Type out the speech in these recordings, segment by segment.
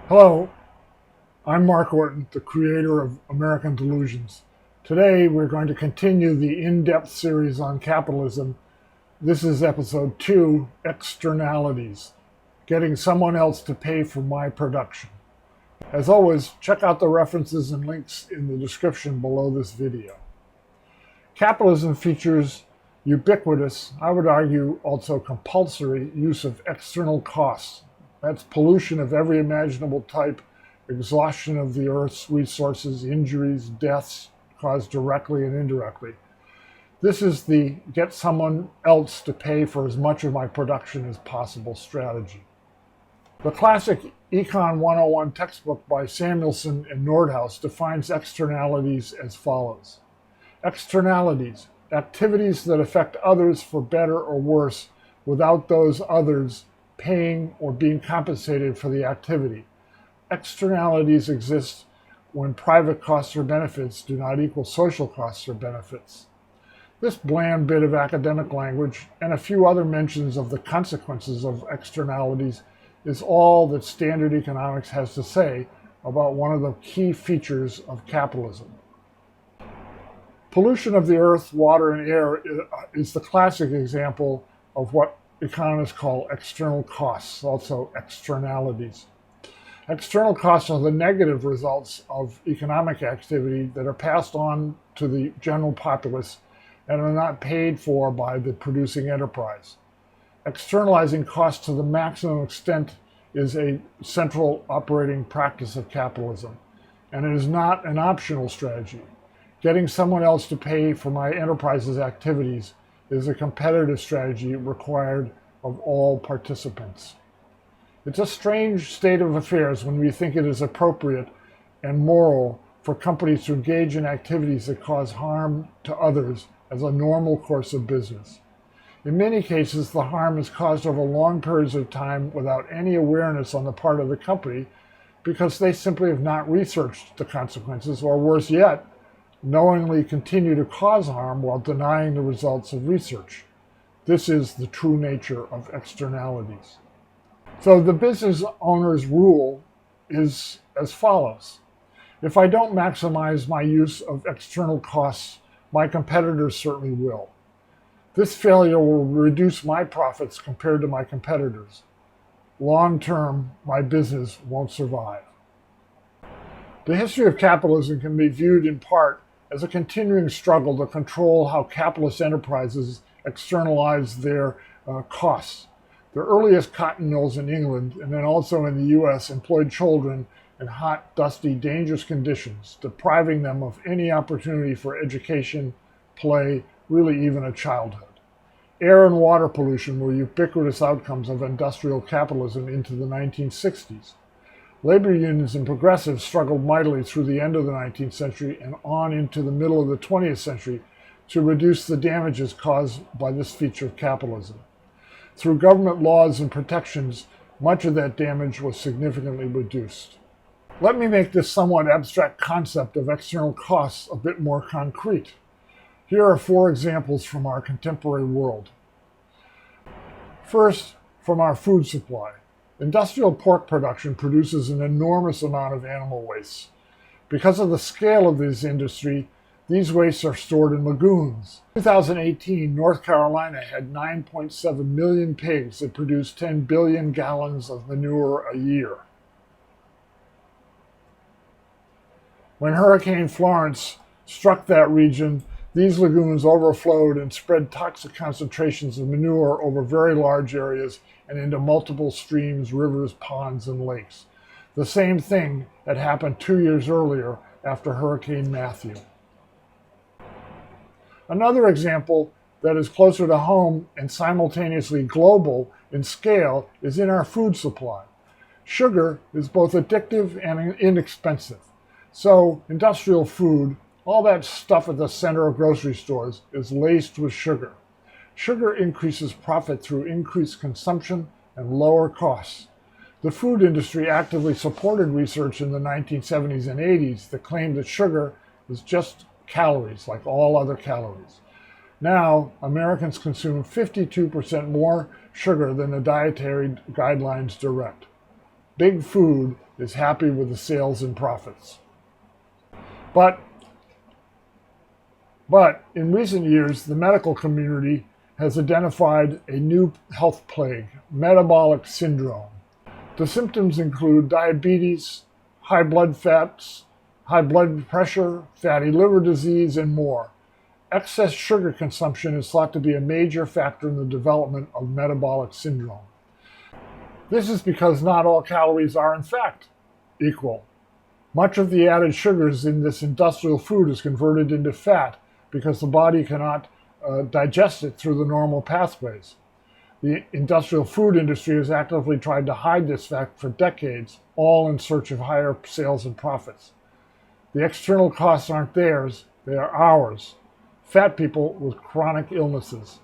Hello, I'm Mark Orton, the creator of American Delusions. Today we're going to continue the in-depth series on capitalism. This is episode 2, Externalities, getting someone else to pay for my production. As always, check out the references and links in the description below this video. Capitalism features ubiquitous, I would argue also compulsory, use of external costs. That's pollution of every imaginable type, exhaustion of the Earth's resources, injuries, deaths caused directly and indirectly. This is the get someone else to pay for as much of my production as possible strategy. The classic Econ 101 textbook by Samuelson and Nordhaus defines externalities as follows. Externalities, activities that affect others for better or worse without those others paying or being compensated for the activity. Externalities exist when private costs or benefits do not equal social costs or benefits. This bland bit of academic language and a few other mentions of the consequences of externalities is all that standard economics has to say about one of the key features of capitalism. Pollution of the earth, water, and air is the classic example of what economists call external costs, also externalities. External costs are the negative results of economic activity that are passed on to the general populace and are not paid for by the producing enterprise. Externalizing costs to the maximum extent is a central operating practice of capitalism, and it is not an optional strategy. Getting someone else to pay for my enterprise's activities is a competitive strategy required of all participants. It's a strange state of affairs when we think it is appropriate and moral for companies to engage in activities that cause harm to others as a normal course of business. In many cases, the harm is caused over long periods of time without any awareness on the part of the company because they simply have not researched the consequences, or worse yet, knowingly continue to cause harm while denying the results of research. This is the true nature of externalities. So the business owner's rule is as follows. If I don't maximize my use of external costs, my competitors certainly will. This failure will reduce my profits compared to my competitors. Long term, my business won't survive. The history of capitalism can be viewed in part as a continuing struggle to control how capitalist enterprises externalize their costs. The earliest cotton mills in England, and then also in the US, employed children in hot, dusty, dangerous conditions, depriving them of any opportunity for education, play, really even a childhood. Air and water pollution were ubiquitous outcomes of industrial capitalism into the 1960s. Labor unions and progressives struggled mightily through the end of the 19th century and on into the middle of the 20th century to reduce the damages caused by this feature of capitalism. Through government laws and protections, much of that damage was significantly reduced. Let me make this somewhat abstract concept of external costs a bit more concrete. Here are 4 examples from our contemporary world. First, from our food supply. Industrial pork production produces an enormous amount of animal waste. Because of the scale of this industry, these wastes are stored in lagoons. In 2018, North Carolina had 9.7 million pigs that produced 10 billion gallons of manure a year. When Hurricane Florence struck that region, these lagoons overflowed and spread toxic concentrations of manure over very large areas and into multiple streams, rivers, ponds, and lakes. The same thing had happened 2 years earlier after Hurricane Matthew. Another example that is closer to home and simultaneously global in scale is in our food supply. Sugar is both addictive and inexpensive. So industrial food, all that stuff at the center of grocery stores, is laced with sugar. Sugar increases profit through increased consumption and lower costs. The food industry actively supported research in the 1970s and 80s that claimed that sugar is just calories, like all other calories. Now, Americans consume 52% more sugar than the dietary guidelines direct. Big food is happy with the sales and profits. But in recent years, the medical community has identified a new health plague, metabolic syndrome. The symptoms include diabetes, high blood fats, high blood pressure, fatty liver disease, and more. Excess sugar consumption is thought to be a major factor in the development of metabolic syndrome. This is because not all calories are, in fact, equal. Much of the added sugars in this industrial food is converted into fat because the body cannot digest it through the normal pathways. The industrial food industry has actively tried to hide this fact for decades, all in search of higher sales and profits. The external costs aren't theirs, they are ours. Fat people with chronic illnesses.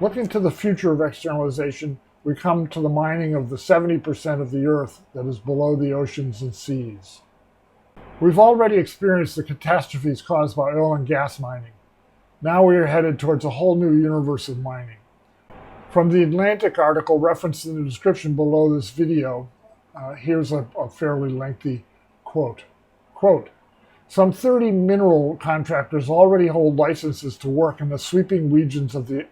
Looking to the future of externalization, we come to the mining of the 70% of the earth that is below the oceans and seas. We've already experienced the catastrophes caused by oil and gas mining. Now we are headed towards a whole new universe of mining. From the Atlantic article referenced in the description below this video, here's a fairly lengthy quote. Quote, some 30 mineral contractors already hold licenses to work in the sweeping regions of the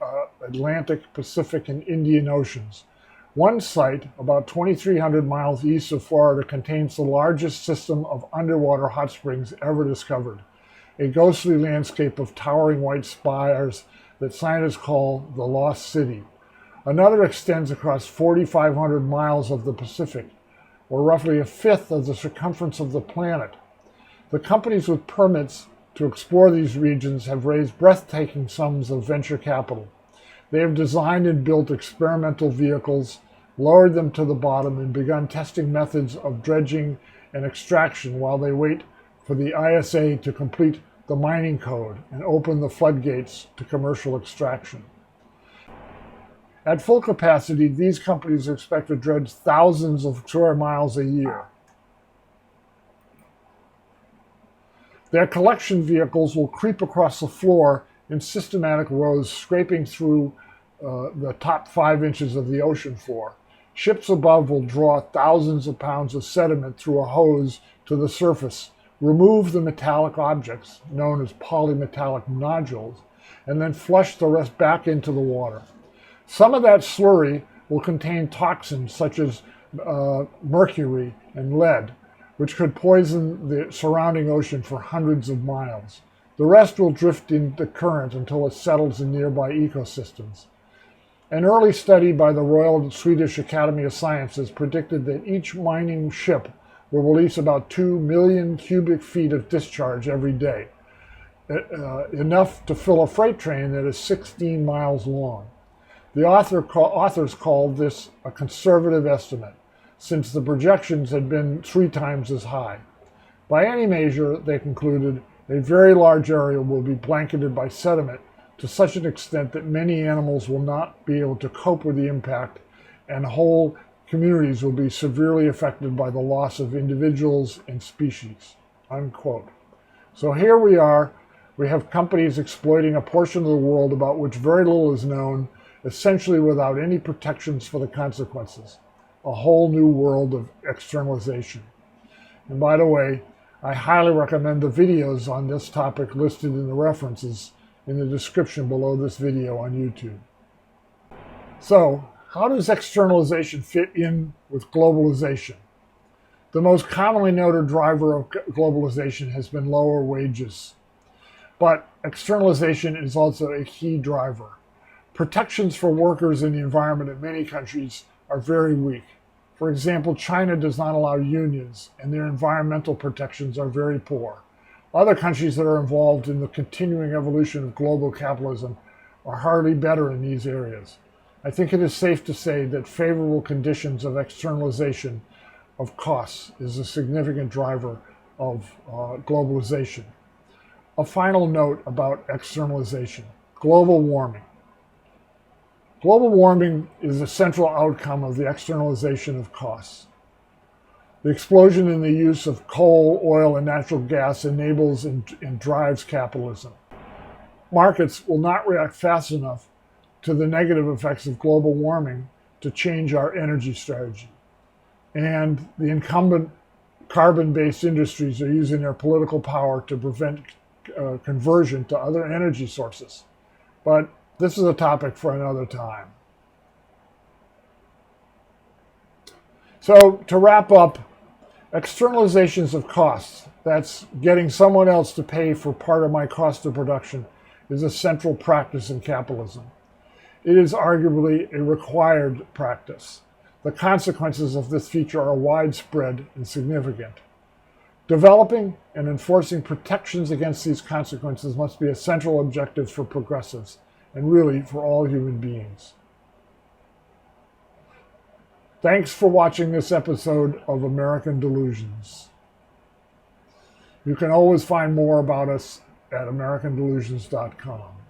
Atlantic, Pacific, and Indian Oceans. One site, about 2,300 miles east of Florida, contains the largest system of underwater hot springs ever discovered, a ghostly landscape of towering white spires that scientists call the Lost City. Another extends across 4,500 miles of the Pacific, or roughly a fifth of the circumference of the planet. The companies with permits to explore these regions have raised breathtaking sums of venture capital. They have designed and built experimental vehicles, lowered them to the bottom, and begun testing methods of dredging and extraction while they wait for the ISA to complete the mining code and open the floodgates to commercial extraction. At full capacity, these companies expect to dredge thousands of square miles a year. Their collection vehicles will creep across the floor in systematic rows, scraping through the top 5 inches of the ocean floor. Ships above will draw thousands of pounds of sediment through a hose to the surface, remove the metallic objects, known as polymetallic nodules, and then flush the rest back into the water. Some of that slurry will contain toxins such as mercury and lead, which could poison the surrounding ocean for hundreds of miles. The rest will drift in the current until it settles in nearby ecosystems. An early study by the Royal Swedish Academy of Sciences predicted that each mining ship will release about 2 million cubic feet of discharge every day, enough to fill a freight train that is 16 miles long. The authors called this a conservative estimate, since the projections had been 3 times as high. By any measure, they concluded, a very large area will be blanketed by sediment to such an extent that many animals will not be able to cope with the impact, and whole communities will be severely affected by the loss of individuals and species. Unquote. So here we are. We have companies exploiting a portion of the world about which very little is known, essentially without any protections for the consequences. A whole new world of externalization. And by the way, I highly recommend the videos on this topic listed in the references in the description below this video on YouTube. So, how does externalization fit in with globalization? The most commonly noted driver of globalization has been lower wages. But externalization is also a key driver. Protections for workers and the environment in many countries are very weak. For example, China does not allow unions, and their environmental protections are very poor. Other countries that are involved in the continuing evolution of global capitalism are hardly better in these areas. I think it is safe to say that favorable conditions of externalization of costs is a significant driver of globalization. A final note about externalization: global warming. Global warming is a central outcome of the externalization of costs. The explosion in the use of coal, oil, and natural gas enables and drives capitalism. Markets will not react fast enough to the negative effects of global warming to change our energy strategy. And the incumbent carbon-based industries are using their political power to prevent conversion to other energy sources. But this is a topic for another time. So to wrap up, externalizations of costs, that's getting someone else to pay for part of my cost of production, is a central practice in capitalism. It is arguably a required practice. The consequences of this feature are widespread and significant. Developing and enforcing protections against these consequences must be a central objective for progressives, and really for all human beings. Thanks for watching this episode of American Delusions. You can always find more about us at AmericanDelusions.com.